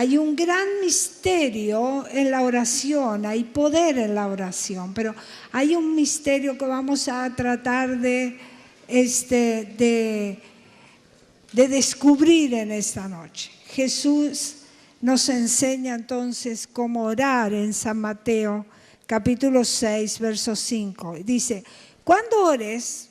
Hay un gran misterio en la oración, hay poder en la oración, pero hay un misterio que vamos a tratar de descubrir en esta noche. Jesús nos enseña entonces cómo orar en San Mateo, capítulo 6, verso 5. Dice, cuando ores,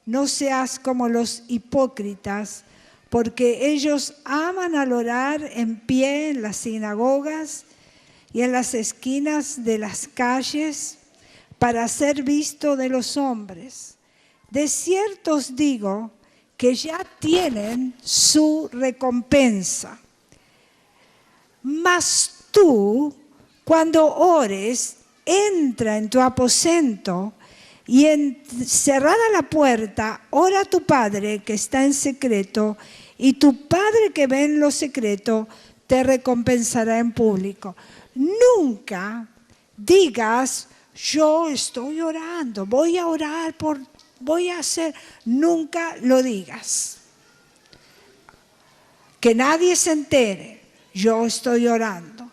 no seas como los hipócritas, porque ellos aman al orar en pie en las sinagogas y en las esquinas de las calles para ser visto de los hombres. De cierto os digo que ya tienen su recompensa. Mas tú, cuando ores, entra en tu aposento y cerrada la puerta, ora a tu Padre que está en secreto, y tu Padre que ve en lo secreto te recompensará en público. Nunca digas, yo estoy orando, voy a orar, voy a hacer. Nunca lo digas. Que nadie se entere, yo estoy orando.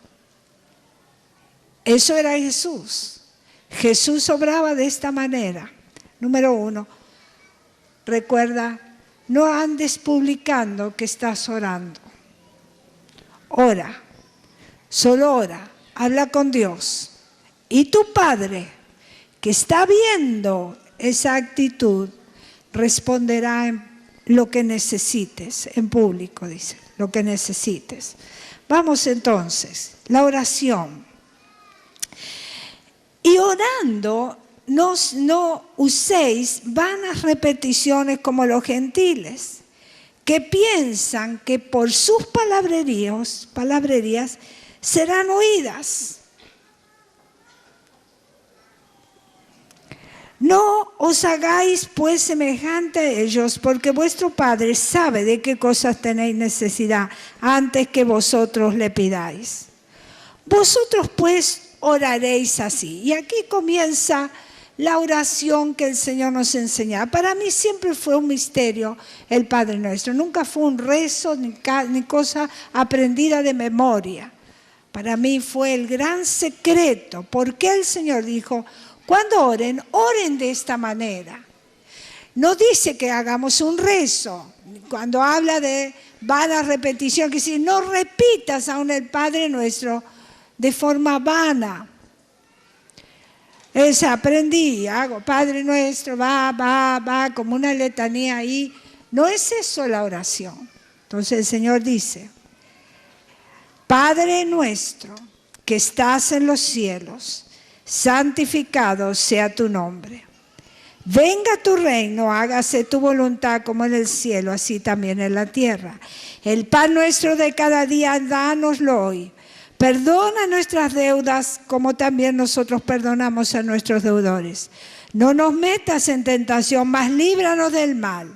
Eso era Jesús. Jesús obraba de esta manera. Número 1, recuerda, no andes publicando que estás orando. Ora, solo ora, habla con Dios. Y tu Padre, que está viendo esa actitud, responderá en lo que necesites, en público, dice, lo que necesites. Vamos entonces, la oración. Y orando, no uséis vanas repeticiones como los gentiles, que piensan que por sus palabrerías serán oídas. No os hagáis pues semejante a ellos, porque vuestro Padre sabe de qué cosas tenéis necesidad antes que vosotros le pidáis. Vosotros pues oraréis así. Y aquí comienza la oración que el Señor nos enseña. Para mí siempre fue un misterio el Padre Nuestro. Nunca fue un rezo ni cosa aprendida de memoria. Para mí fue el gran secreto. Porque el Señor dijo, cuando oren, oren de esta manera. No dice que hagamos un rezo. Cuando habla de vana repetición, que dice, no repitas aún el Padre Nuestro de forma vana. Aprendí, hago Padre Nuestro, va, como una letanía ahí. No es eso la oración. Entonces el Señor dice, Padre Nuestro, que estás en los cielos, santificado sea tu nombre. Venga tu reino, hágase tu voluntad como en el cielo, así también en la tierra. El pan nuestro de cada día, dánoslo hoy. Perdona nuestras deudas como también nosotros perdonamos a nuestros deudores. No nos metas en tentación, mas líbranos del mal,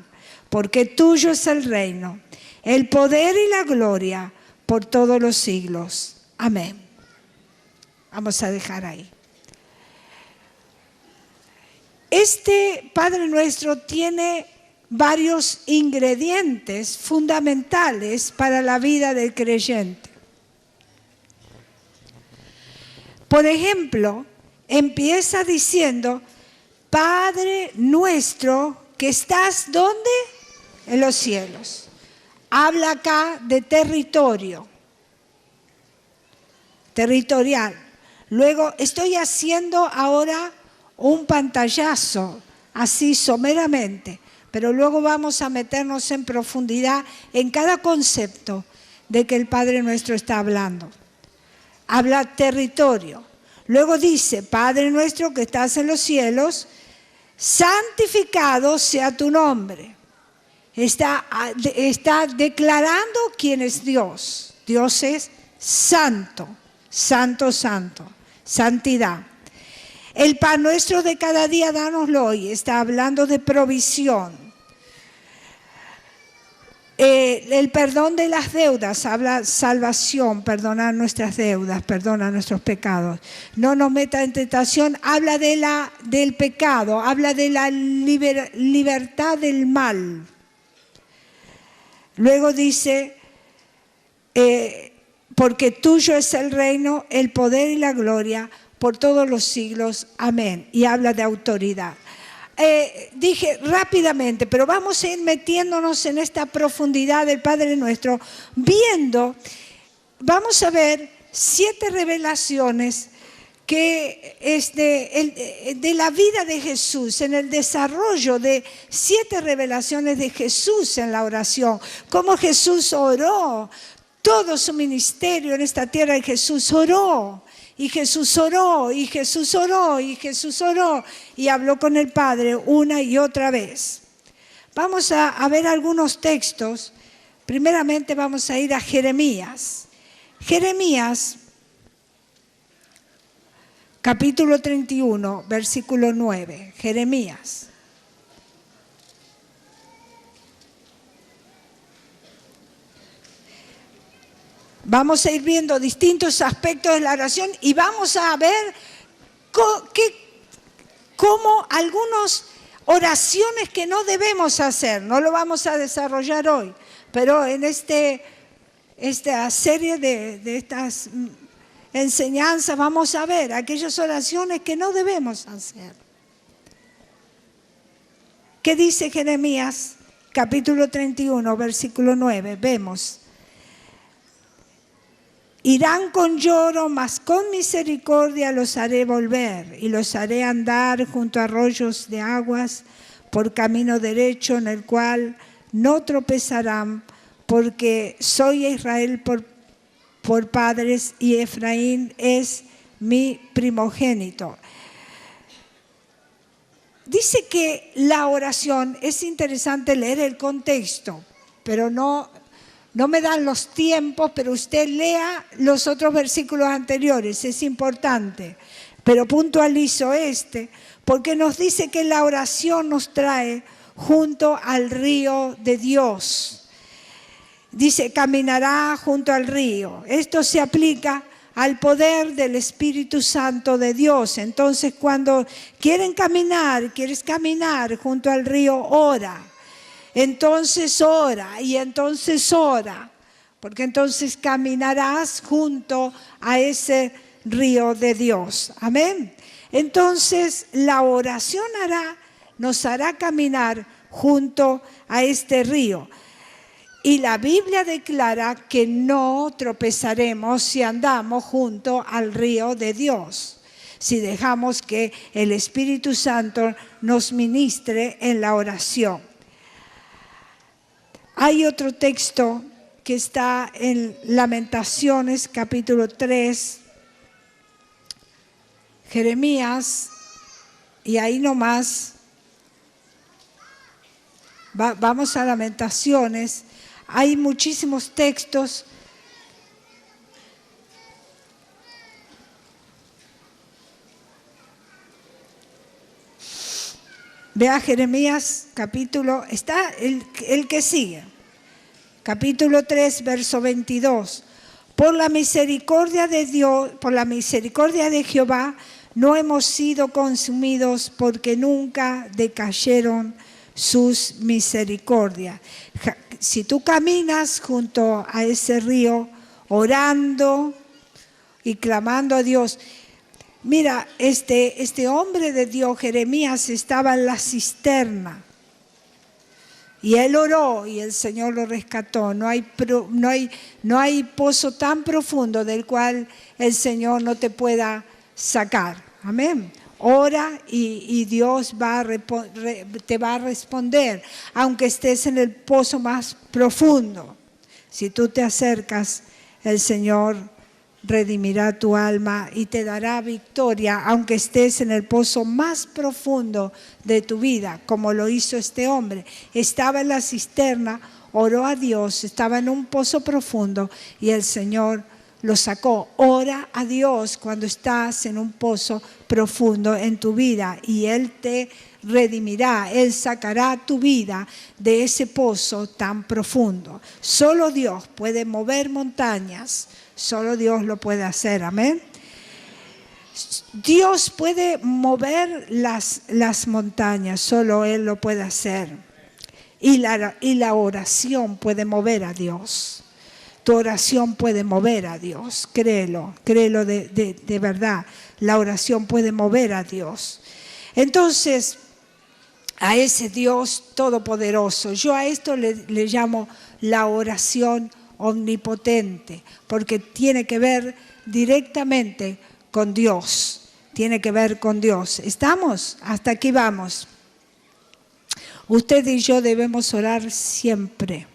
porque tuyo es el reino, el poder y la gloria por todos los siglos. Amén. Vamos a dejar ahí. Este Padre Nuestro tiene varios ingredientes fundamentales para la vida del creyente. Por ejemplo, empieza diciendo, Padre Nuestro, que estás ¿dónde? En los cielos. Habla acá de territorio, territorial. Luego estoy haciendo ahora un pantallazo, así someramente, pero luego vamos a meternos en profundidad en cada concepto de que el Padre Nuestro está hablando. Habla territorio. Luego dice, Padre Nuestro que estás en los cielos, santificado sea tu nombre. Está declarando quién es Dios. Dios es santo, santo, santo, santidad. El pan nuestro de cada día, dánoslo hoy. Está hablando de provisión. El perdón de las deudas, habla salvación, perdonar nuestras deudas, perdona nuestros pecados. No nos meta en tentación, habla del pecado, habla de la libertad del mal. Luego dice, porque tuyo es el reino, el poder y la gloria por todos los siglos. Amén. Y habla de autoridad. Dije rápidamente, pero vamos a ir metiéndonos en esta profundidad del Padre Nuestro, vamos a ver 7 revelaciones que de la vida de Jesús, en el desarrollo de 7 revelaciones de Jesús en la oración, cómo Jesús oró, todo su ministerio en esta tierra, y Jesús oró. Y Jesús oró, y Jesús oró, y Jesús oró, y habló con el Padre una y otra vez. Vamos a ver algunos textos. Primeramente vamos a ir a Jeremías. Jeremías, capítulo 31, versículo 9. Jeremías. Vamos a ir viendo distintos aspectos de la oración y vamos a ver cómo algunas oraciones que no debemos hacer. No lo vamos a desarrollar hoy, pero en esta serie de estas enseñanzas vamos a ver aquellas oraciones que no debemos hacer. ¿Qué dice Jeremías? Capítulo 31, versículo 9. Vemos. Irán con lloro, mas con misericordia los haré volver, y los haré andar junto a arroyos de aguas, por camino derecho en el cual no tropezarán, porque soy Israel por padres, y Efraín es mi primogénito. Dice que la oración, es interesante leer el contexto, pero no me dan los tiempos, pero usted lea los otros versículos anteriores, es importante. Pero puntualizo porque nos dice que la oración nos trae junto al río de Dios. Dice, caminará junto al río. Esto se aplica al poder del Espíritu Santo de Dios. Entonces, cuando quieres caminar junto al río, ora. Entonces ora, y entonces ora, porque entonces caminarás junto a ese río de Dios. Amén. Entonces la oración nos hará caminar junto a este río. Y la Biblia declara que no tropezaremos si andamos junto al río de Dios, si dejamos que el Espíritu Santo nos ministre en la oración. Hay otro texto que está en Lamentaciones, capítulo 3, Jeremías, y ahí nomás, vamos a Lamentaciones. Hay muchísimos textos. Vea Jeremías, capítulo, está el que sigue. Capítulo 3, verso 22. Por la misericordia de Dios, por la misericordia de Jehová, no hemos sido consumidos, porque nunca decayeron sus misericordias. Si tú caminas junto a ese río, orando y clamando a Dios. Mira, este hombre de Dios, Jeremías, estaba en la cisterna. Y él oró y el Señor lo rescató. No hay pozo tan profundo del cual el Señor no te pueda sacar. Amén. Ora y Dios te va a responder, aunque estés en el pozo más profundo. Si tú te acercas, el Señor redimirá tu alma y te dará victoria, aunque estés en el pozo más profundo de tu vida, como lo hizo este hombre. Estaba en la cisterna, oró a Dios, estaba en un pozo profundo y el Señor lo sacó. Ora a Dios cuando estás en un pozo profundo en tu vida y Él te redimirá, Él sacará tu vida de ese pozo tan profundo. Solo Dios puede mover montañas. Solo Dios lo puede hacer, amén. Dios puede mover las montañas, solo Él lo puede hacer. Y la oración puede mover a Dios. tu oración puede mover a Dios. Créelo de verdad. La oración puede mover a Dios. Entonces, a ese Dios todopoderoso, yo a esto le llamo la oración omnipotente, porque tiene que ver directamente con Dios. Tiene que ver con Dios. ¿Estamos? Hasta aquí vamos. Usted y yo debemos orar siempre.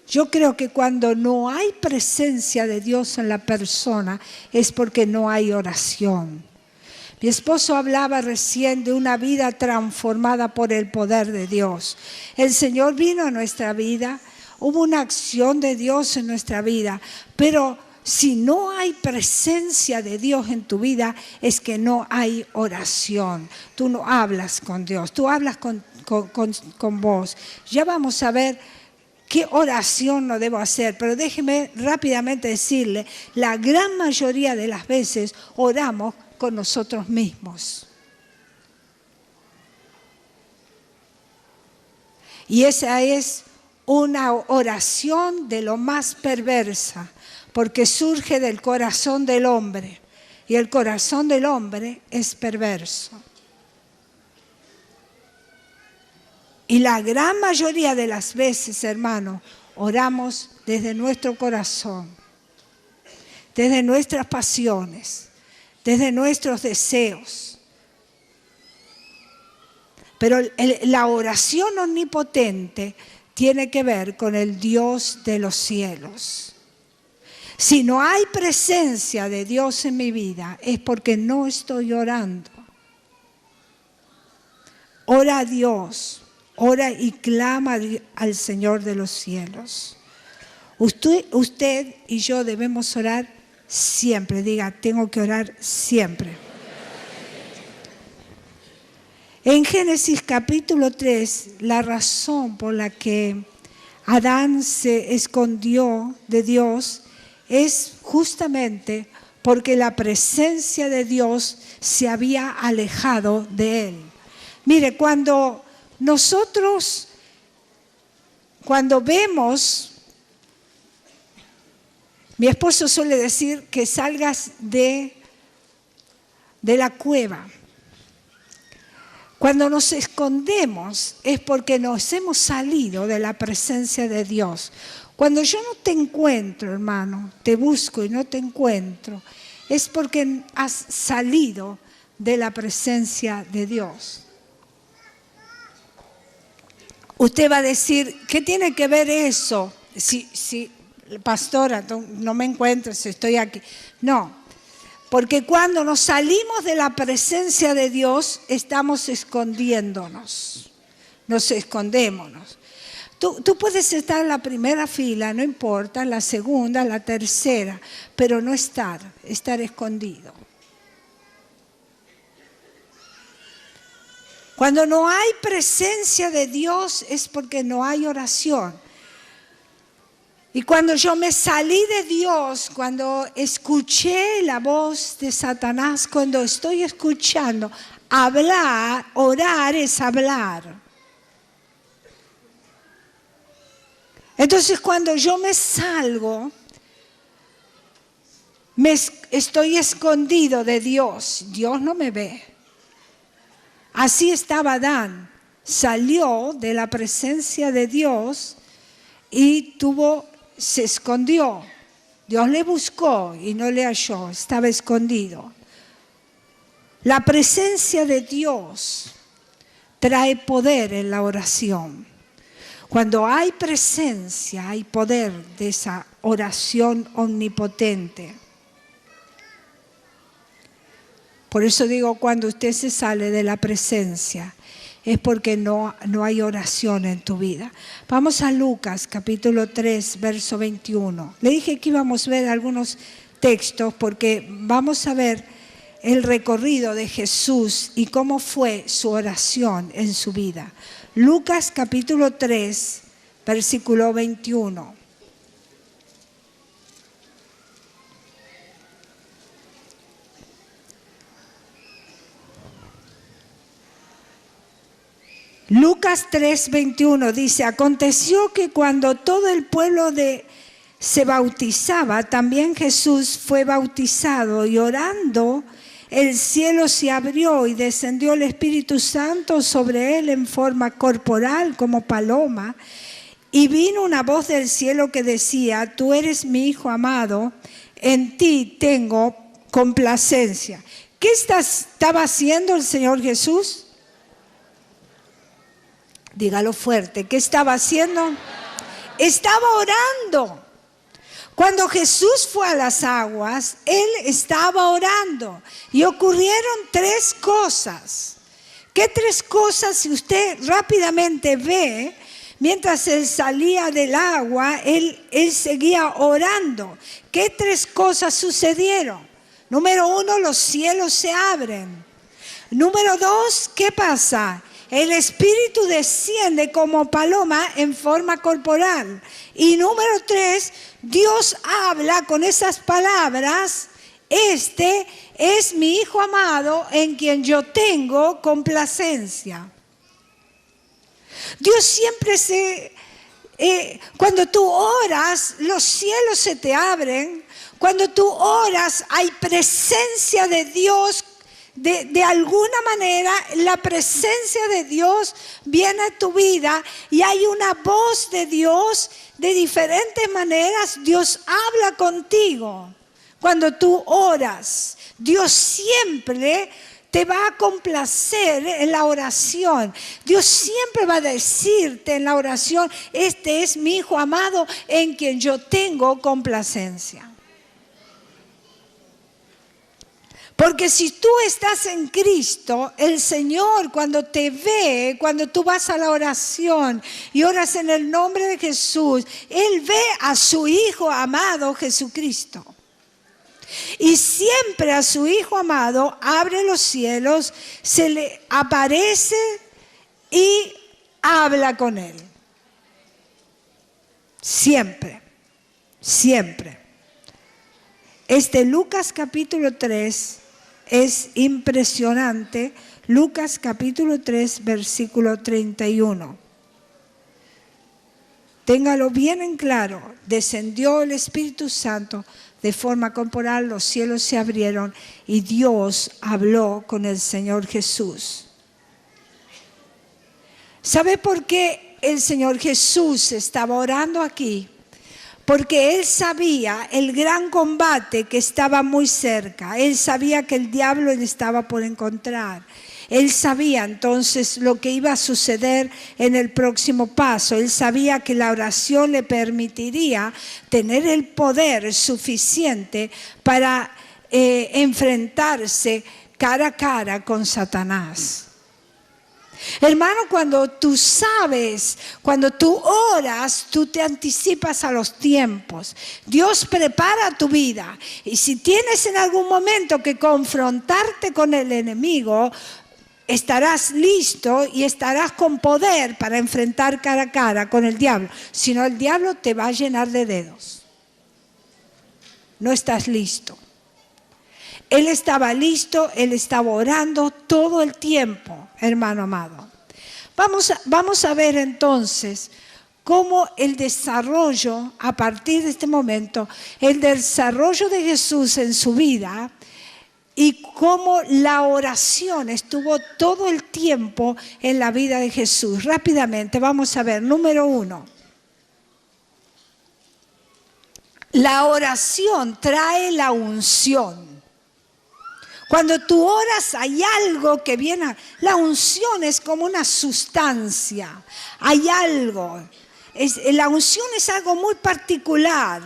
Yo creo que cuando no hay presencia de Dios en la persona es porque no hay oración. Mi esposo hablaba recién de una vida transformada por el poder de Dios. El Señor vino a nuestra vida, hubo una acción de Dios en nuestra vida, pero si no hay presencia de Dios en tu vida, es que no hay oración. Tú no hablas con Dios, tú hablas con vos. Ya vamos a ver qué oración no debo hacer, pero déjeme rápidamente decirle, la gran mayoría de las veces oramos con nosotros mismos. Y esa es una oración de lo más perversa, porque surge del corazón del hombre, y el corazón del hombre es perverso. Y la gran mayoría de las veces, hermano, oramos desde nuestro corazón, desde nuestras pasiones, desde nuestros deseos. Pero la oración omnipotente tiene que ver con el Dios de los cielos. Si no hay presencia de Dios en mi vida, es porque no estoy orando. Ora a Dios, ora y clama al Señor de los cielos. Usted y yo debemos orar siempre. Diga, tengo que orar siempre. En Génesis capítulo 3, la razón por la que Adán se escondió de Dios es justamente porque la presencia de Dios se había alejado de él. Mire, cuando vemos, mi esposo suele decir que salgas de la cueva. Cuando nos escondemos es porque nos hemos salido de la presencia de Dios. Cuando yo no te encuentro, hermano, te busco y no te encuentro, es porque has salido de la presencia de Dios. Usted va a decir, ¿qué tiene que ver eso? Si pastora, no me encuentras, estoy aquí. No, porque cuando nos salimos de la presencia de Dios, estamos escondiéndonos, nos escondemos. Tú puedes estar en la primera fila, no importa, en la segunda, en la tercera, pero no estar escondido. Cuando no hay presencia de Dios es porque no hay oración. Y cuando yo me salí de Dios, cuando escuché la voz de Satanás, cuando estoy escuchando, hablar, orar es hablar. Entonces cuando yo me salgo, estoy escondido de Dios. Dios no me ve. Así estaba Adán. Salió de la presencia de Dios y se escondió. Dios le buscó y no le halló. Estaba escondido. La presencia de Dios trae poder en la oración. Cuando hay presencia, hay poder de esa oración omnipotente. Por eso digo, cuando usted se sale de la presencia, es porque no hay oración en tu vida. Vamos a Lucas, capítulo 3, verso 21. Le dije que íbamos a ver algunos textos porque vamos a ver el recorrido de Jesús y cómo fue su oración en su vida. Lucas capítulo 3, versículo 21. Lucas 3, 21 dice, aconteció que cuando todo el pueblo de se bautizaba, también Jesús fue bautizado, y orando, el cielo se abrió y descendió el Espíritu Santo sobre él en forma corporal como paloma. Y vino una voz del cielo que decía: tú eres mi Hijo amado, en ti tengo complacencia. ¿Qué estaba haciendo el Señor Jesús? Dígalo fuerte. ¿Qué estaba haciendo? Estaba orando. Cuando Jesús fue a las aguas, Él estaba orando. Y ocurrieron 3 cosas. ¿Qué 3 cosas? Si usted rápidamente ve, mientras Él salía del agua, Él seguía orando. ¿Qué 3 cosas sucedieron? Número 1, los cielos se abren. Número 2, ¿qué pasa? El Espíritu desciende como paloma en forma corporal. Y número 3, Dios habla con esas palabras: este es mi Hijo amado en quien yo tengo complacencia. Dios siempre cuando tú oras, los cielos se te abren. Cuando tú oras, hay presencia de Dios. De alguna manera, la presencia de Dios viene a tu vida y hay una voz de Dios. De diferentes maneras, Dios habla contigo. Cuando tú oras, Dios siempre te va a complacer en la oración. Dios siempre va a decirte en la oración: este es mi Hijo amado en quien yo tengo complacencia. Porque si tú estás en Cristo, el Señor cuando te ve, cuando tú vas a la oración y oras en el nombre de Jesús, Él ve a su Hijo amado Jesucristo. Y siempre a su Hijo amado abre los cielos, se le aparece y habla con Él. Siempre, siempre. Lucas capítulo 3 es impresionante. Lucas capítulo 3, versículo 31. Téngalo bien en claro. Descendió el Espíritu Santo de forma corporal, los cielos se abrieron y Dios habló con el Señor Jesús. ¿Sabe por qué el Señor Jesús estaba orando aquí? Porque Él sabía el gran combate que estaba muy cerca. Él sabía que el diablo le estaba por encontrar. Él sabía entonces lo que iba a suceder en el próximo paso. Él sabía que la oración le permitiría tener el poder suficiente para enfrentarse cara a cara con Satanás. Hermano, cuando tú sabes, cuando tú oras, tú te anticipas a los tiempos. Dios prepara tu vida. Y si tienes en algún momento que confrontarte con el enemigo, estarás listo y estarás con poder para enfrentar cara a cara con el diablo. Si no, el diablo te va a llenar de dedos. No estás listo. Él estaba listo, Él estaba orando todo el tiempo, hermano amado. Vamos a ver entonces cómo el desarrollo, a partir de este momento, el desarrollo de Jesús en su vida y cómo la oración estuvo todo el tiempo en la vida de Jesús. Rápidamente vamos a ver, número 1. La oración trae la unción. Cuando tú oras hay algo que viene. La unción es como una sustancia. Hay algo. La unción es algo muy particular.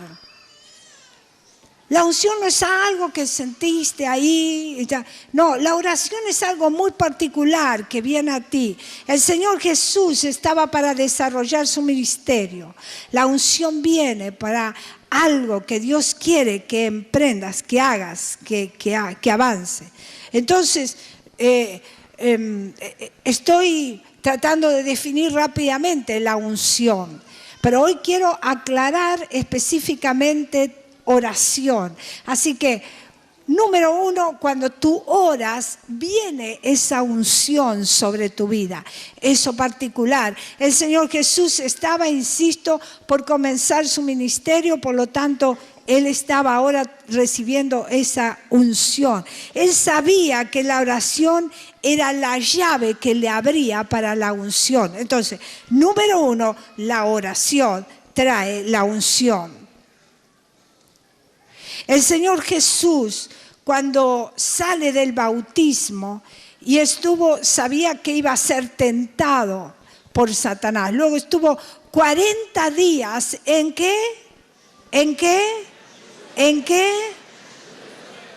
La unción no es algo que sentiste ahí. No, la oración es algo muy particular que viene a ti. El Señor Jesús estaba para desarrollar su ministerio. La unción viene para algo que Dios quiere que emprendas, que hagas, que avance. Entonces, estoy tratando de definir rápidamente la unción, pero hoy quiero aclarar específicamente oración. Así que Número uno, cuando tú oras, viene esa unción sobre tu vida, eso particular. El Señor Jesús estaba, insisto, por comenzar su ministerio, por lo tanto, Él estaba ahora recibiendo esa unción. Él sabía que la oración era la llave que le abría para la unción. Entonces, número uno, la oración trae la unción. El Señor Jesús, cuando sale del bautismo y sabía que iba a ser tentado por Satanás. Luego estuvo 40 días, ¿en qué? ¿En qué? ¿En qué?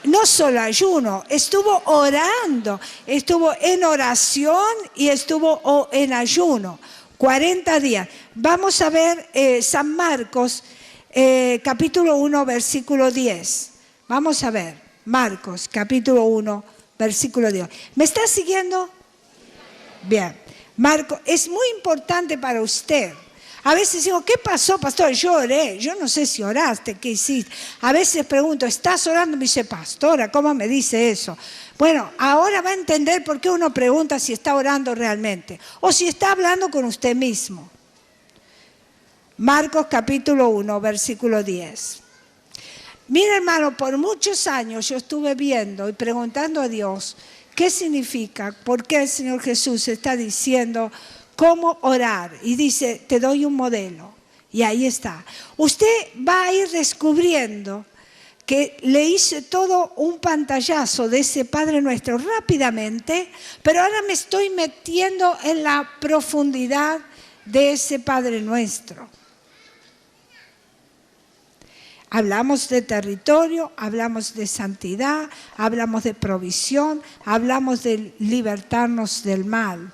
No solo ayuno, estuvo orando, estuvo en oración y estuvo en ayuno. 40 días. Vamos a ver San Marcos, capítulo 1, versículo 10. Vamos a ver, Marcos, capítulo 1, versículo 10. ¿Me está siguiendo? Bien. Marcos, es muy importante para usted. A veces digo, ¿qué pasó, pastor? Yo oré. Yo no sé si oraste, ¿qué hiciste? A veces pregunto, ¿estás orando? Me dice, pastora, ¿cómo me dice eso? Bueno, ahora va a entender por qué uno pregunta si está orando realmente o si está hablando con usted mismo. Marcos capítulo 1, versículo 10. Mira, hermano, por muchos años yo estuve viendo y preguntando a Dios qué significa, por qué el Señor Jesús está diciendo cómo orar. Y dice, te doy un modelo. Y ahí está. Usted va a ir descubriendo que le hice todo un pantallazo de ese Padre Nuestro rápidamente, pero ahora me estoy metiendo en la profundidad de ese Padre Nuestro. Hablamos de territorio, hablamos de santidad, hablamos de provisión, hablamos de libertarnos del mal.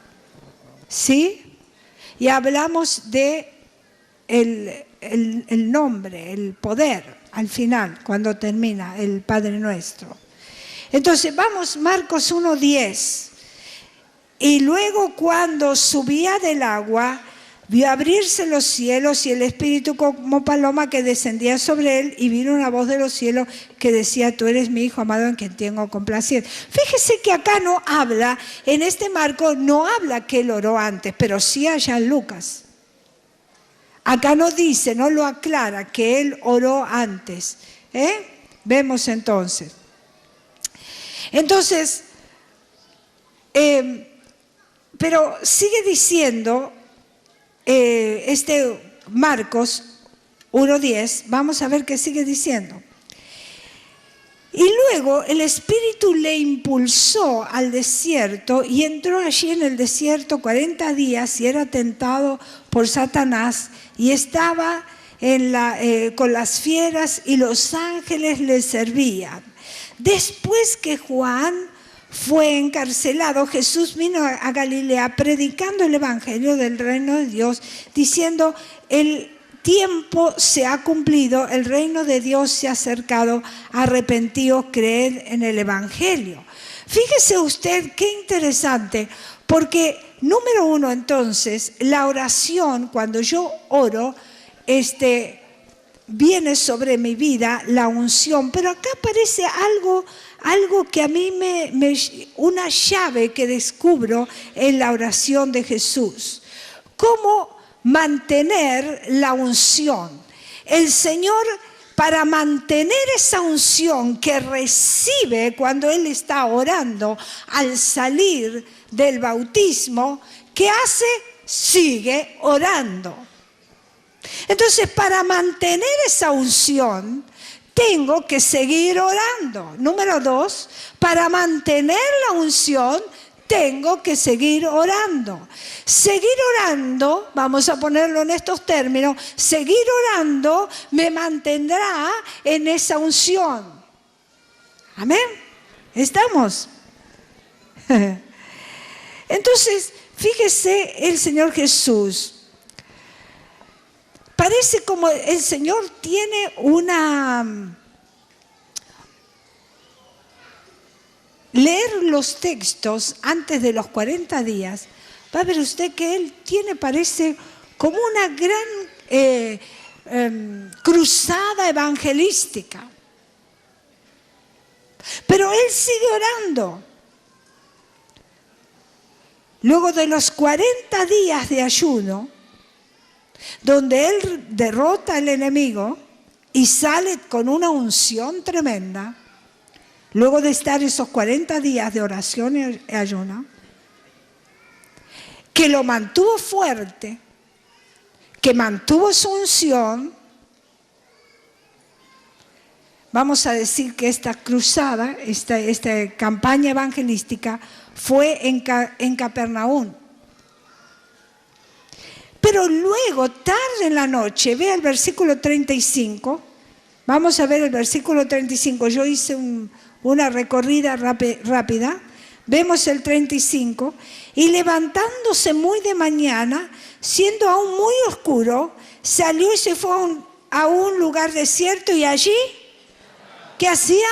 ¿Sí? Y hablamos de el nombre, el poder, al final, cuando termina el Padre Nuestro. Entonces, vamos, Marcos 1:10. Y luego cuando subía del agua, vio abrirse los cielos y el Espíritu como paloma que descendía sobre él, y vino una voz de los cielos que decía, tú eres mi Hijo amado en quien tengo complacencia. Fíjese que acá no habla, en este marco no habla que él oró antes, pero sí allá en Lucas. Acá no dice, no lo aclara que él oró antes. Vemos entonces. Entonces, pero sigue diciendo Marcos 1:10, vamos a ver qué sigue diciendo. Y luego el Espíritu le impulsó al desierto y entró allí en el desierto 40 días y era tentado por Satanás y estaba con las fieras y los ángeles le servían. Después que Juan fue encarcelado, Jesús vino a Galilea predicando el evangelio del reino de Dios, diciendo, el tiempo se ha cumplido, el reino de Dios se ha acercado, arrepentíos, creed en el evangelio. Fíjese usted qué interesante, porque número uno entonces, la oración, cuando yo oro, viene sobre mi vida la unción, pero acá aparece algo que a mí una llave que descubro en la oración de Jesús. ¿Cómo mantener la unción? El Señor, para mantener esa unción que recibe cuando Él está orando al salir del bautismo, ¿qué hace? Sigue orando. Entonces, para mantener esa unción, tengo que seguir orando. Número 2, para mantener la unción, tengo que seguir orando. Seguir orando, vamos a ponerlo en estos términos, seguir orando me mantendrá en esa unción. Amén. ¿Estamos? Entonces, fíjese el Señor Jesús. Parece como el Señor tiene leer los textos antes de los 40 días, va a ver usted que Él parece como una gran cruzada evangelística. Pero él sigue orando. Luego de los 40 días de ayuno, donde él derrota al enemigo y sale con una unción tremenda, luego de estar esos 40 días de oración y ayuno, que lo mantuvo fuerte, que mantuvo su unción. Vamos a decir que esta cruzada, esta campaña evangelística fue en Capernaum. Pero luego, tarde en la noche, vea el versículo 35. Vamos a ver el versículo 35. Yo hice una recorrida rápida. Vemos el 35. Y levantándose muy de mañana, siendo aún muy oscuro, salió y se fue a un lugar desierto y allí, ¿qué hacía?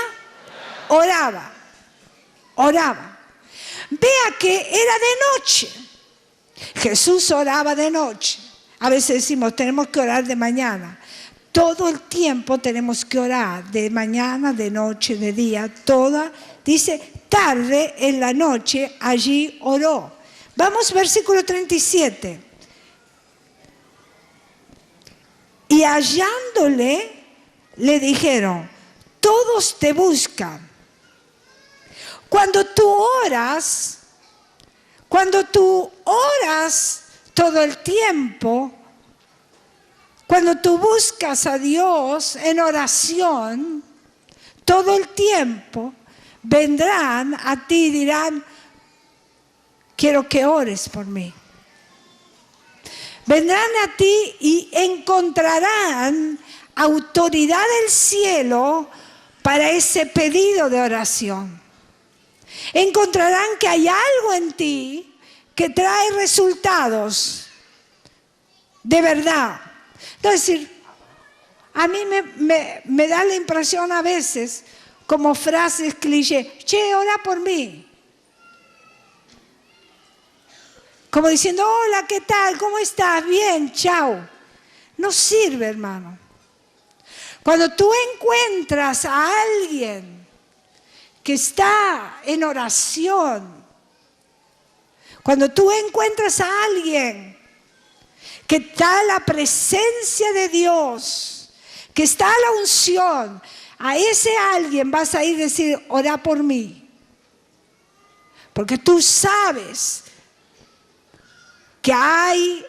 Oraba. Vea que era de noche. Jesús oraba de noche. A veces decimos, tenemos que orar de mañana. Todo el tiempo tenemos que orar, de mañana, de noche, de día, dice, tarde en la noche allí oró. Vamos, versículo 37. Y hallándole, le dijeron, todos te buscan. Cuando tú oras todo el tiempo, cuando tú buscas a Dios en oración, todo el tiempo vendrán a ti y dirán, quiero que ores por mí. Vendrán a ti y encontrarán autoridad del cielo para ese pedido de oración. Encontrarán que hay algo en ti que trae resultados de verdad. Es decir, a mí me da la impresión a veces, como frases cliché, che, ora por mí. Como diciendo, hola, ¿qué tal? ¿Cómo estás? Bien, chao. No sirve, hermano. Cuando tú encuentras a alguien que está en oración, cuando tú encuentras a alguien que está la presencia de Dios, que está la unción, a ese alguien vas a ir a decir, ora por mí. Porque tú sabes que hay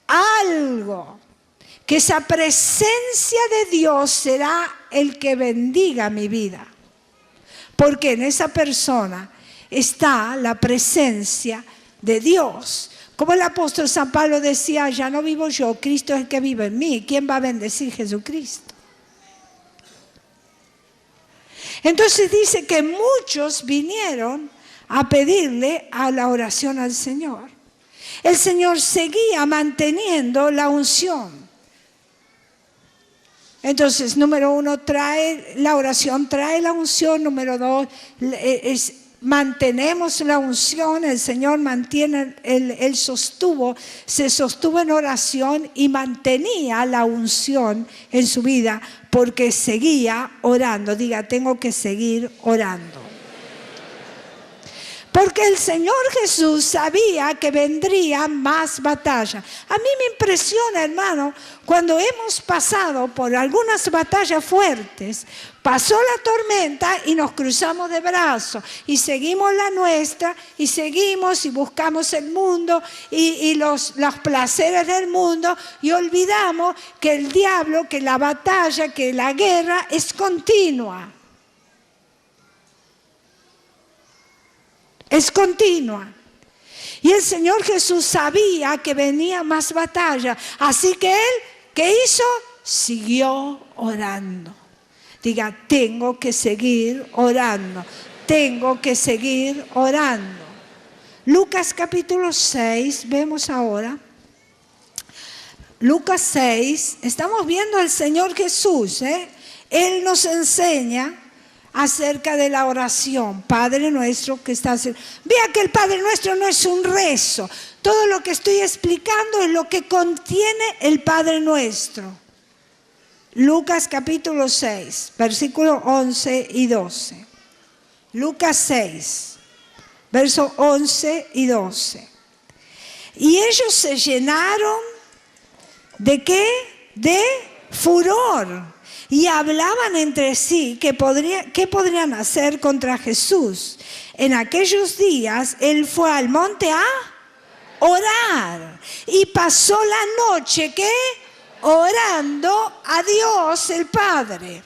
algo, que esa presencia de Dios será el que bendiga mi vida. Porque en esa persona está la presencia de Dios. Como el apóstol San Pablo decía, ya no vivo yo, Cristo es el que vive en mí. ¿Quién va a bendecir? Jesucristo. Entonces dice que muchos vinieron a pedirle a la oración al Señor. El Señor seguía manteniendo la unción. Entonces, número 1, trae la oración, trae la unción. Número 2, mantenemos la unción. El Señor mantiene, Él se sostuvo en oración y mantenía la unción en su vida porque seguía orando. Diga, tengo que seguir orando. Porque el Señor Jesús sabía que vendría más batalla. A mí me impresiona, hermano, cuando hemos pasado por algunas batallas fuertes, pasó la tormenta y nos cruzamos de brazos y seguimos la nuestra y seguimos y buscamos el mundo y los placeres del mundo y olvidamos que el diablo, que la batalla, que la guerra es continua. Es continua. Y el Señor Jesús sabía que venía más batalla. Así que Él, ¿qué hizo? Siguió orando. Diga, tengo que seguir orando. Tengo que seguir orando. Lucas capítulo 6, vemos ahora. Lucas 6, estamos viendo al Señor Jesús. Él nos enseña acerca de la oración. Padre nuestro que estás... Vea que el Padre nuestro no es un rezo. Todo lo que estoy explicando es lo que contiene el Padre nuestro. Lucas capítulo 6, versículos 11 y 12. Lucas 6, versos 11 y 12. Y ellos se llenaron ¿de qué? De furor. Y hablaban entre sí qué podrían hacer contra Jesús. En aquellos días él fue al monte a orar. Y pasó la noche, ¿qué? Orando a Dios el Padre.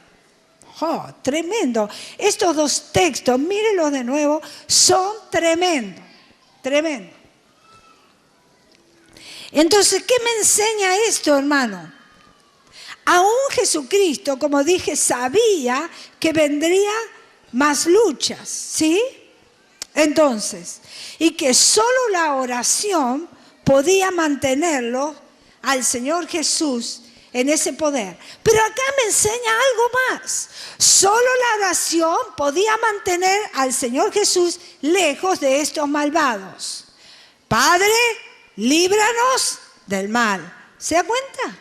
Oh, tremendo. Estos dos textos, mírenlos de nuevo, son tremendos. Tremendo. Entonces, ¿qué me enseña esto, hermano? Aún Jesucristo, como dije, sabía que vendría más luchas, ¿sí? Entonces, y que solo la oración podía mantenerlo al Señor Jesús en ese poder. Pero acá me enseña algo más. Solo la oración podía mantener al Señor Jesús lejos de estos malvados. Padre, líbranos del mal. ¿Se da cuenta?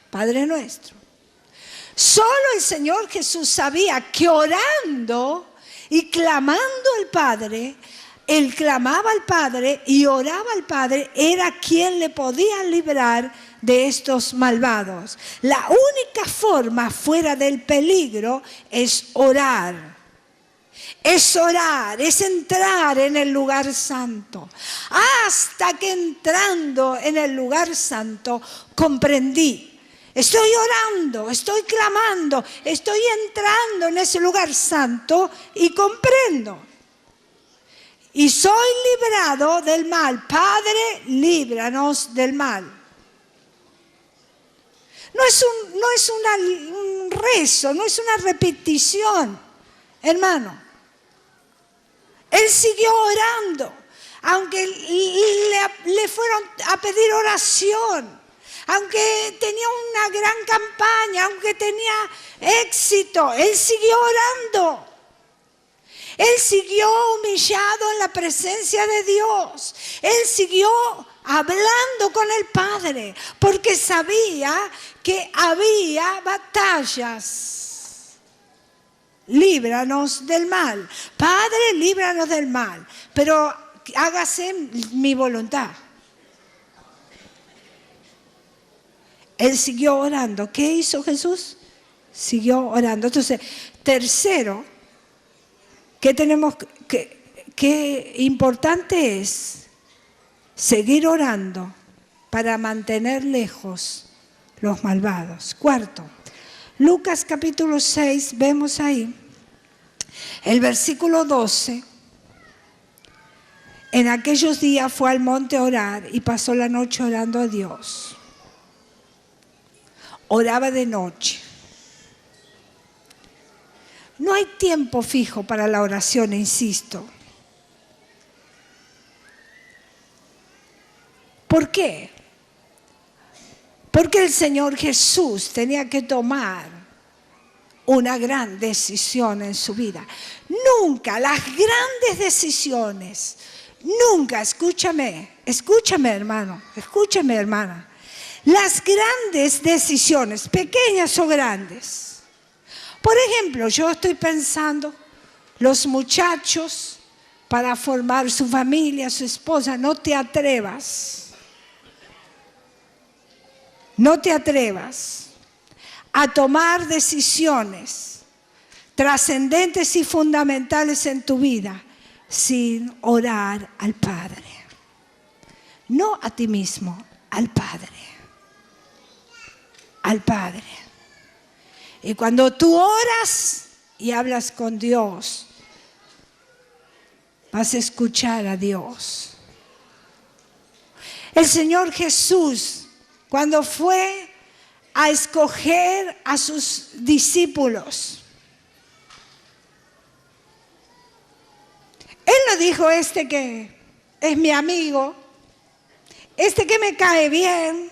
Padre nuestro. Solo el Señor Jesús sabía que orando y clamando al Padre, él clamaba al Padre y oraba al Padre, era quien le podía librar de estos malvados. La única forma fuera del peligro es orar. Es orar, es entrar en el lugar santo. Hasta que entrando en el lugar santo comprendí. Estoy orando, estoy clamando, estoy entrando en ese lugar santo y comprendo. Y soy librado del mal. Padre, líbranos del mal. No es un rezo, no es una repetición, hermano. Él siguió orando, aunque le fueron a pedir oración, aunque tenía una gran campaña, aunque tenía éxito, él siguió orando. Él siguió humillado en la presencia de Dios. Él siguió hablando con el Padre, porque sabía que había batallas. Líbranos del mal. Padre, líbranos del mal. Pero hágase mi voluntad. Él siguió orando. ¿Qué hizo Jesús? Siguió orando. Entonces, tercero, qué importante es seguir orando para mantener lejos los malvados. Cuarto, Lucas capítulo 6, vemos ahí el versículo 12. En aquellos días fue al monte a orar y pasó la noche orando a Dios. Oraba de noche. No hay tiempo fijo para la oración, insisto. ¿Por qué? Porque el Señor Jesús tenía que tomar una gran decisión en su vida. Nunca las grandes decisiones, nunca, escúchame hermano, escúchame hermana, las grandes decisiones, pequeñas o grandes. Por ejemplo, yo estoy pensando, los muchachos para formar su familia, su esposa, no te atrevas a tomar decisiones trascendentes y fundamentales en tu vida sin orar al Padre. No a ti mismo, al Padre. Al Padre. Y cuando tú oras y hablas con Dios, vas a escuchar a Dios. El Señor Jesús, cuando fue a escoger a sus discípulos, Él no dijo, este que es mi amigo, este que me cae bien,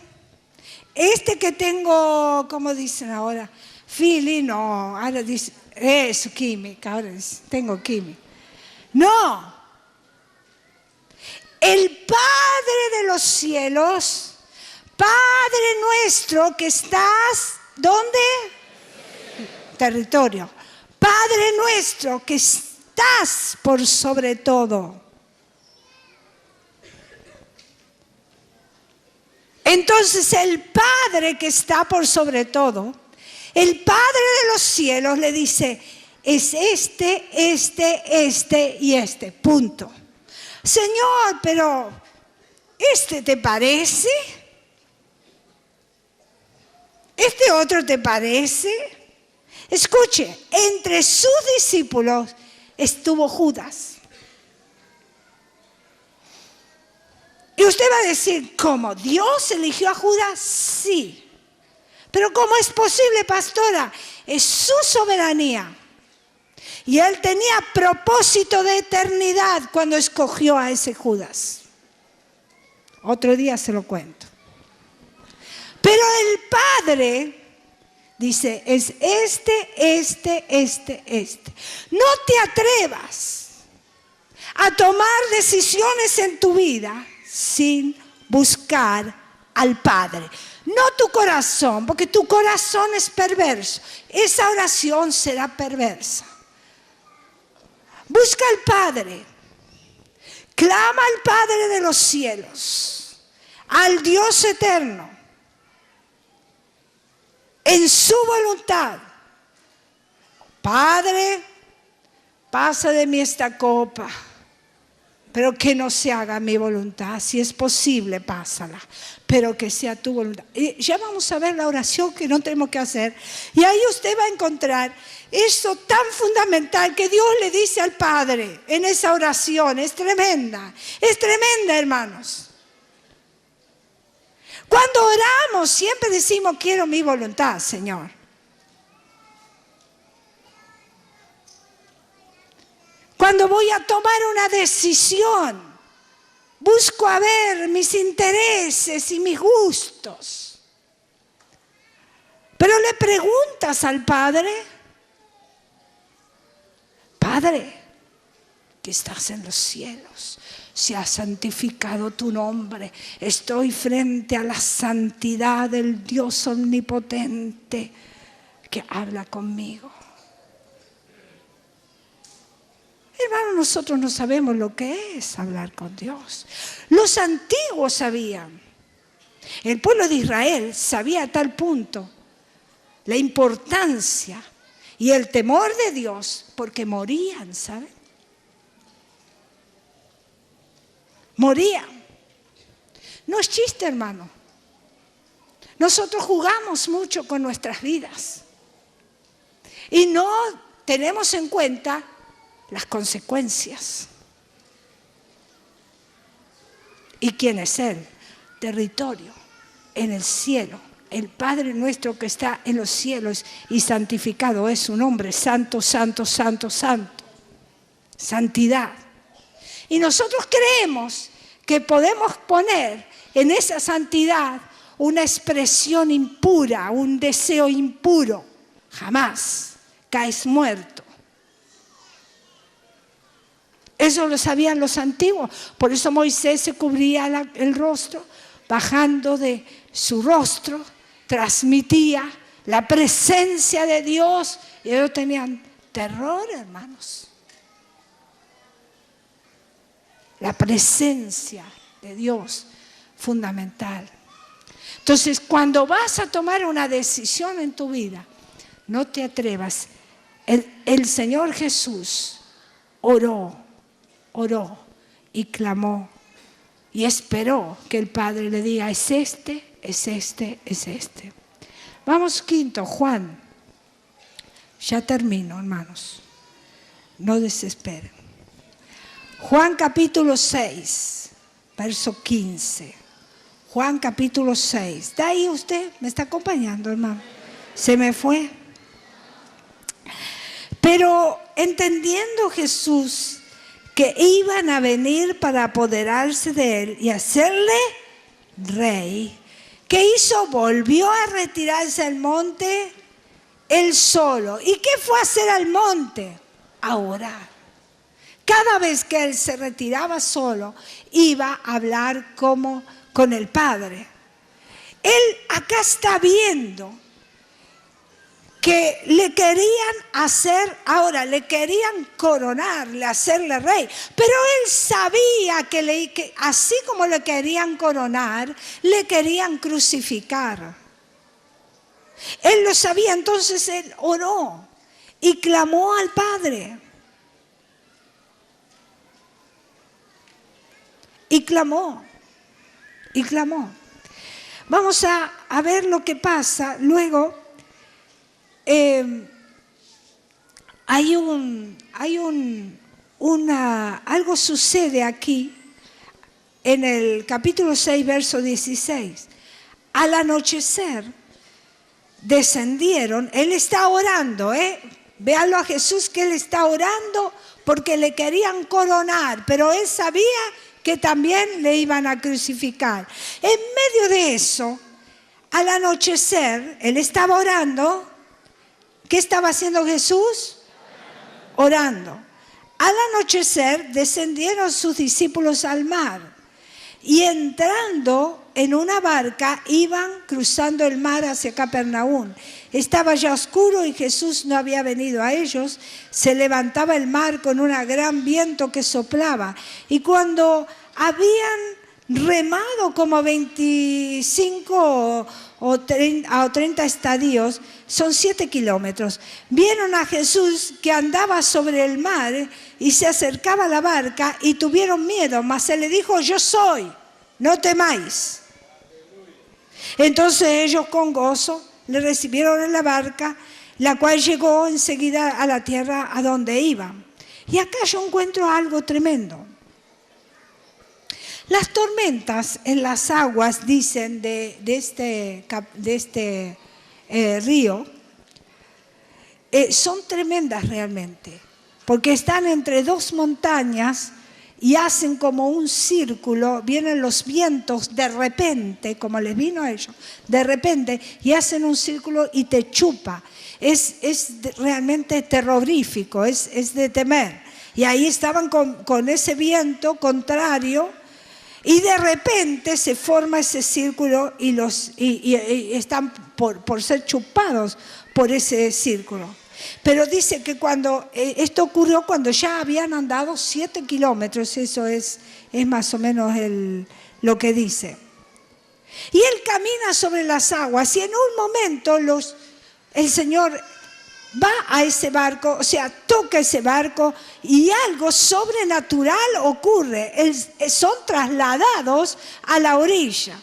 este que tengo, ¿cómo dicen ahora? Feeling, no, ahora dice, eso, química, ahora dice, tengo química. No. El Padre de los cielos, Padre nuestro que estás, ¿dónde? Territorio. Padre nuestro que estás por sobre todo. Entonces el Padre que está por sobre todo, el Padre de los cielos le dice, es este y este, punto. Señor, pero ¿este te parece? ¿Este otro te parece? Escuche, entre sus discípulos estuvo Judas. Y usted va a decir, ¿cómo? ¿Dios eligió a Judas? Sí. Pero ¿cómo es posible, pastora? Es su soberanía. Y él tenía propósito de eternidad cuando escogió a ese Judas. Otro día se lo cuento. Pero el Padre dice, es este. No te atrevas a tomar decisiones en tu vida sin buscar al Padre. No tu corazón, porque tu corazón es perverso. Esa oración será perversa. Busca al Padre. Clama al Padre de los cielos, al Dios eterno, en su voluntad. Padre, pasa de mí esta copa, pero que no se haga mi voluntad. Si es posible, pásala, pero que sea tu voluntad. Y ya vamos a ver la oración que no tenemos que hacer. Y ahí usted va a encontrar eso tan fundamental que Dios le dice al Padre en esa oración. Es tremenda, hermanos. Cuando oramos siempre decimos, quiero mi voluntad, Señor. Cuando voy a tomar una decisión, busco a ver mis intereses y mis gustos. Pero le preguntas al Padre, Padre, que estás en los cielos, sea santificado tu nombre. Estoy frente a la santidad del Dios omnipotente que habla conmigo. Hermanos, nosotros no sabemos lo que es hablar con Dios. Los antiguos sabían. El pueblo de Israel sabía a tal punto la importancia y el temor de Dios, porque morían, ¿saben? Morían. No es chiste, hermano. Nosotros jugamos mucho con nuestras vidas y no tenemos en cuenta las consecuencias. ¿Y quién es Él? Territorio en el cielo. El Padre nuestro que está en los cielos y santificado es su nombre. Santo, santo, santo, santo. Santidad. Y nosotros creemos que podemos poner en esa santidad una expresión impura, un deseo impuro. Jamás. Caes muerto. Eso lo sabían los antiguos. Por eso Moisés se cubría el rostro, bajando de su rostro, transmitía la presencia de Dios. Y ellos tenían terror, hermanos. La presencia de Dios, fundamental. Entonces, cuando vas a tomar una decisión en tu vida, no te atrevas. El Señor Jesús oró y clamó y esperó que el Padre le diga, es este. Vamos quinto, Juan. Ya termino, hermanos. No desesperen. Juan capítulo 6, verso 15. Juan capítulo 6. ¿De ahí usted me está acompañando, hermano? Se me fue. Pero entendiendo Jesús que iban a venir para apoderarse de él y hacerle rey, ¿qué hizo? Volvió a retirarse al monte él solo. ¿Y qué fue a hacer al monte? A orar. Cada vez que él se retiraba solo, iba a hablar como con el Padre. Él acá está viendo que le querían hacer, ahora le querían coronarle, hacerle rey, pero él sabía que así como le querían coronar, le querían crucificar. Él lo sabía, entonces él oró y clamó al Padre. Y clamó. Vamos a ver lo que pasa luego. Algo sucede aquí en el capítulo 6, verso 16. Al anochecer descendieron, él está orando, véanlo a Jesús que él está orando porque le querían coronar, pero él sabía que también le iban a crucificar. En medio de eso, al anochecer, él estaba orando. ¿Qué estaba haciendo Jesús? Orando. Al anochecer descendieron sus discípulos al mar y entrando en una barca iban cruzando el mar hacia Capernaum. Estaba ya oscuro y Jesús no había venido a ellos. Se levantaba el mar con un gran viento que soplaba y cuando habían remado como 25 o 30 estadios, son 7 kilómetros, vieron a Jesús que andaba sobre el mar y se acercaba a la barca y tuvieron miedo, mas él le dijo: yo soy, no temáis. Entonces ellos con gozo le recibieron en la barca, la cual llegó enseguida a la tierra a donde iban. Y acá yo encuentro algo tremendo. Las tormentas en las aguas, dicen, de este río, son tremendas realmente, porque están entre dos montañas y hacen como un círculo, vienen los vientos de repente, como les vino a ellos, de repente, y hacen un círculo y te chupa. Es realmente terrorífico, es de temer. Y ahí estaban con ese viento contrario, y de repente se forma ese círculo y están por ser chupados por ese círculo. Pero dice que esto ocurrió cuando ya habían andado 7 kilómetros, eso es más o menos lo que dice. Y él camina sobre las aguas y en un momento el Señor va a ese barco, o sea, toca ese barco y algo sobrenatural ocurre. Son trasladados a la orilla.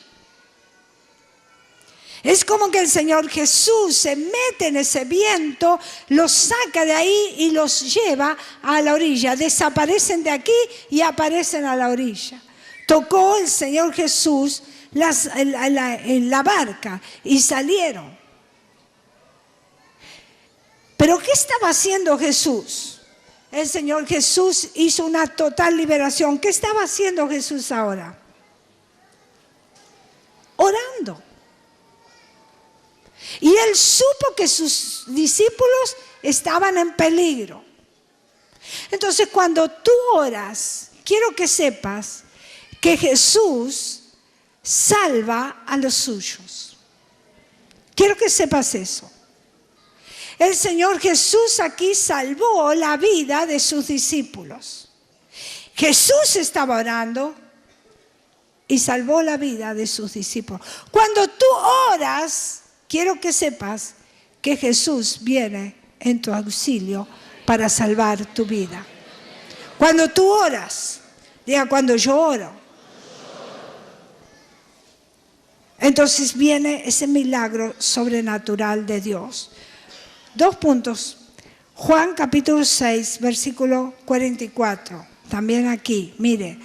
Es como que el Señor Jesús se mete en ese viento, los saca de ahí y los lleva a la orilla. Desaparecen de aquí y aparecen a la orilla. Tocó el Señor Jesús en la barca y salieron. ¿Pero qué estaba haciendo Jesús? El Señor Jesús hizo una total liberación. ¿Qué estaba haciendo Jesús ahora? Orando. Y él supo que sus discípulos estaban en peligro. Entonces, cuando tú oras, quiero que sepas que Jesús salva a los suyos. Quiero que sepas eso. El Señor Jesús aquí salvó la vida de sus discípulos. Jesús estaba orando y salvó la vida de sus discípulos. Cuando tú oras, quiero que sepas que Jesús viene en tu auxilio para salvar tu vida. Cuando tú oras, diga: cuando yo oro, entonces viene ese milagro sobrenatural de Dios. 2 puntos. Juan capítulo 6, versículo 44. También aquí, mire.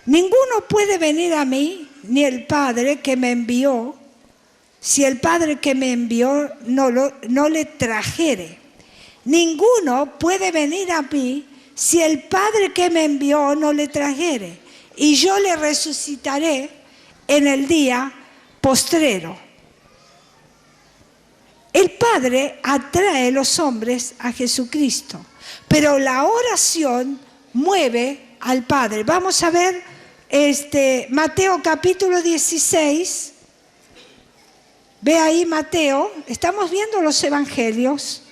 Ninguno puede venir a mí, ni el Padre que me envió, si el Padre que me envió no le trajere. Ninguno puede venir a mí, si el Padre que me envió no le trajere. Y yo le resucitaré en el día postrero. El Padre atrae a los hombres a Jesucristo, pero la oración mueve al Padre. Vamos a ver Mateo capítulo 16, Ve ahí Mateo, estamos viendo los evangelios.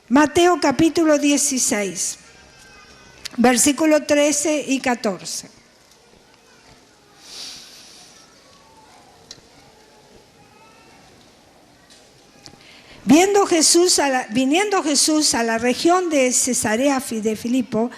Mateo capítulo 16, versículos 13 y 14. Viniendo Jesús a la región de Cesarea de Filipo,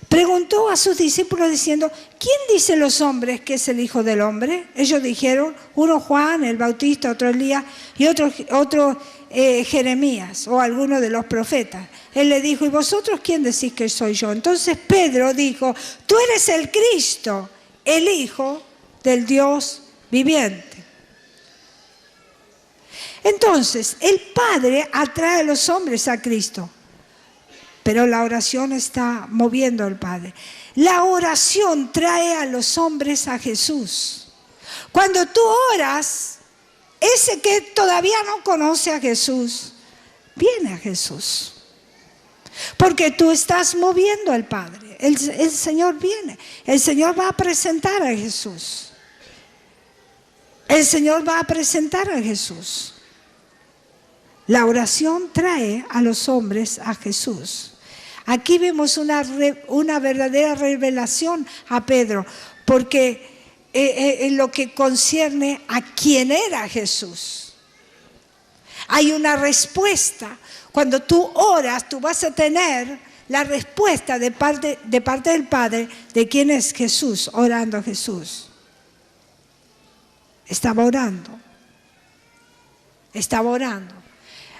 preguntó a sus discípulos diciendo: ¿quién dicen los hombres que es el Hijo del Hombre? Ellos dijeron: uno Juan el Bautista, otro Elías y otro Jeremías o alguno de los profetas. Él le dijo: ¿y vosotros quién decís que soy yo? Entonces Pedro dijo: tú eres el Cristo, el Hijo del Dios viviente. Entonces, el Padre atrae a los hombres a Cristo, pero la oración está moviendo al Padre. La oración trae a los hombres a Jesús. Cuando tú oras, ese que todavía no conoce a Jesús, viene a Jesús. Porque tú estás moviendo al Padre. El Señor viene. El Señor va a presentar a Jesús. El Señor va a presentar a Jesús. La oración trae a los hombres a Jesús. Aquí vemos una verdadera revelación a Pedro, porque en lo que concierne a quién era Jesús, hay una respuesta. Cuando tú oras, tú vas a tener la respuesta de parte del Padre de quién es Jesús, orando a Jesús. Estaba orando.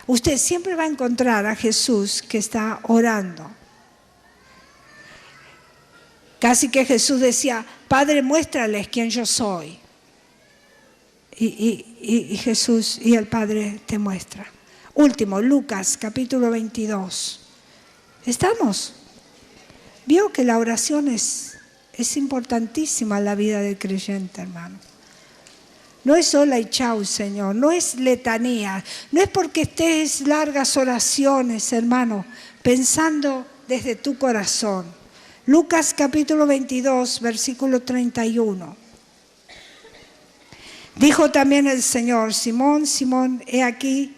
Usted siempre va a encontrar a Jesús que está orando. Casi que Jesús decía: Padre, muéstrales quién yo soy. Y Jesús y el Padre te muestra. Último, Lucas capítulo 22. ¿Estamos? Vio que la oración es importantísima en la vida del creyente, hermano. No es sola y chau, Señor, no es letanía, no es porque estés largas oraciones, hermano, pensando desde tu corazón. Lucas capítulo 22, versículo 31. Dijo también el Señor: Simón, Simón, he aquí,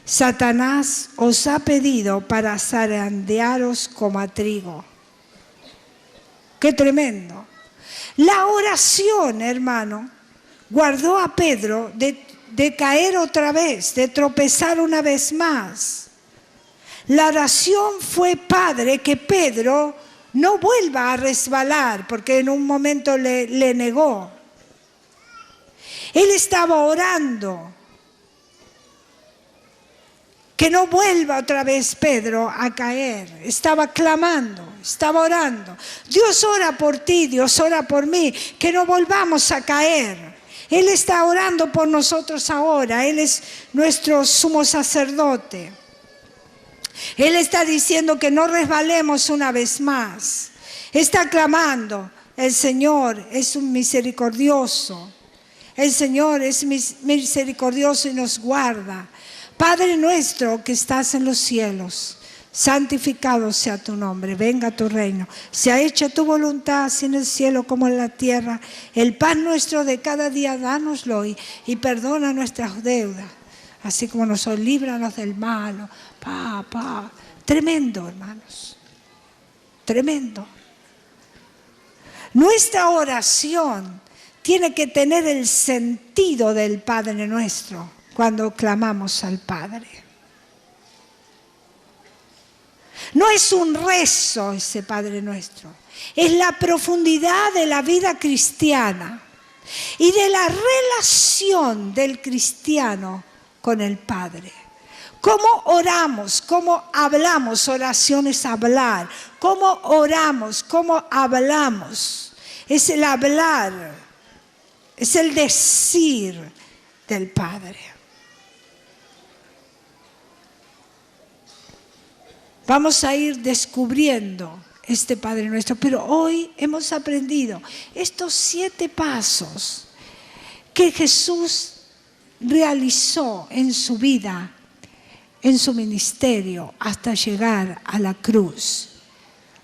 Satanás os ha pedido para zarandearos como a trigo. ¡Qué tremendo! La oración, hermano, guardó a Pedro de caer otra vez, de tropezar una vez más. La oración fue, Padre, que Pedro no vuelva a resbalar, porque en un momento le negó. Él estaba orando. Que no vuelva otra vez Pedro a caer. Estaba clamando, estaba orando. Dios ora por ti, Dios ora por mí, que no volvamos a caer. Él está orando por nosotros ahora. Él es nuestro sumo sacerdote. Él está diciendo que no resbalemos una vez más. Está clamando: el Señor es un misericordioso. El Señor es misericordioso y nos guarda. Padre nuestro que estás en los cielos, santificado sea tu nombre, venga tu reino, sea hecha tu voluntad, así en el cielo como en la tierra. El pan nuestro de cada día, dánoslo hoy, y perdona nuestras deudas, así como nosotros, líbranos del malo. Tremendo, hermanos, tremendo. Nuestra oración tiene que tener el sentido del Padre nuestro cuando clamamos al Padre. No es un rezo ese Padre nuestro, es la profundidad de la vida cristiana y de la relación del cristiano con el Padre. ¿Cómo oramos? ¿Cómo hablamos? Oración es hablar. ¿Cómo oramos? ¿Cómo hablamos? Es el hablar, es el decir del Padre. Vamos a ir descubriendo este Padre nuestro, pero hoy hemos aprendido estos 7 pasos que Jesús realizó en su vida, en su ministerio, hasta llegar a la cruz.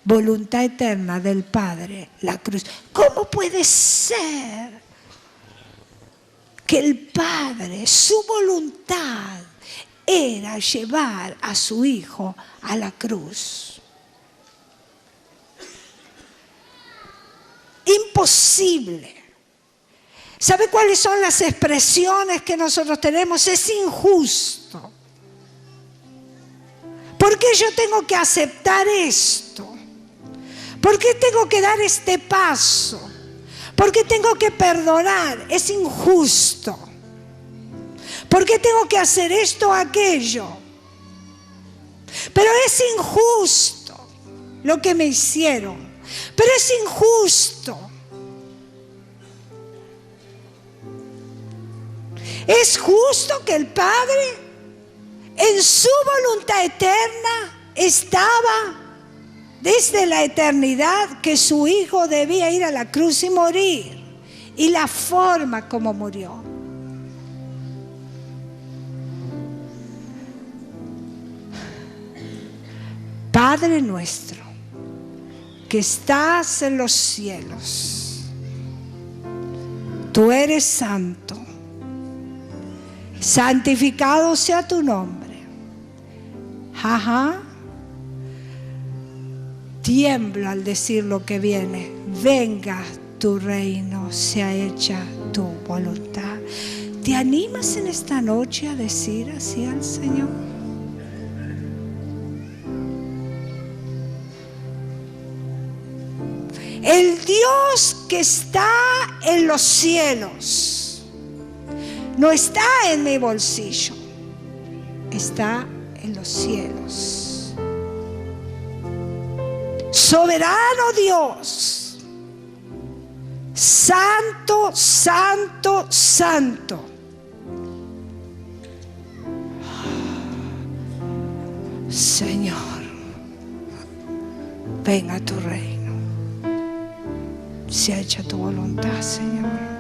Voluntad eterna del Padre, la cruz. ¿Cómo puede ser que el Padre, su voluntad era llevar a su Hijo a la cruz. Imposible. ¿Sabe cuáles son las expresiones que nosotros tenemos? Es injusto. ¿Por qué yo tengo que aceptar esto? ¿Por qué tengo que dar este paso? ¿Por qué tengo que perdonar? Es injusto. ¿Por qué tengo que hacer esto o aquello? Pero es injusto lo que me hicieron. Pero es injusto. Es justo que el Padre, en su voluntad eterna, estaba desde la eternidad que su Hijo debía ir a la cruz y morir. Y la forma como murió. Padre nuestro, que estás en los cielos, tú eres santo. Santificado sea tu nombre. Tiemblo al decir lo que viene. Venga tu reino, sea hecha tu voluntad. ¿Te animas en esta noche a decir así al Señor? El Dios que está en los cielos no está en mi bolsillo, está en los cielos. Soberano Dios, santo, santo, santo. Señor, venga tu reino, sea hecha tu voluntad, Señor.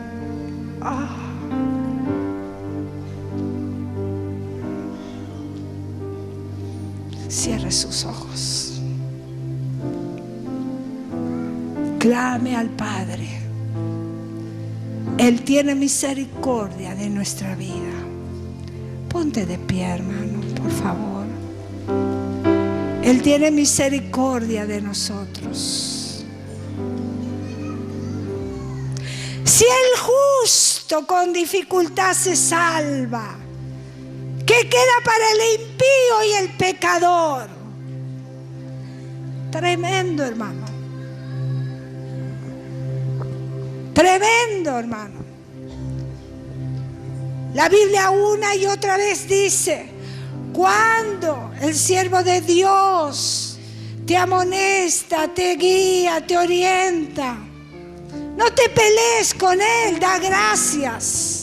Cierre sus ojos. Clame al Padre. Él tiene misericordia de nuestra vida. Ponte de pie, hermano, por favor. Él tiene misericordia de nosotros. Si el justo con dificultad se salva, ¿qué queda para el impío y el pecador? Tremendo, hermano. Tremendo, hermano. La Biblia una y otra vez dice, cuando el siervo de Dios te amonesta, te guía, te orienta, no te pelees con él, da gracias.